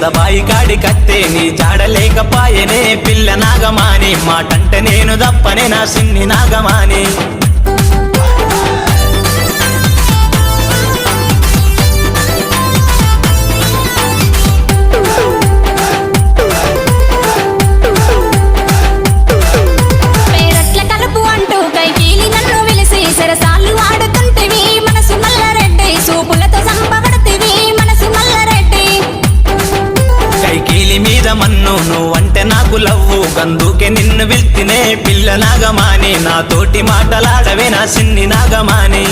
బాయి కాడి కత్తే నీ జాడలేకపాయనే పిల్ల నాగమాని మాటంటే నేను దప్పనే నా సిన్ని నాగమాని మన్ను నువ్వంటే నాకు లవ్వు గందుకే నిన్ను పిల్తినే పిల్ల నాగమాని నాతోటి మాటలాడవే నా సిన్ని నాగమాని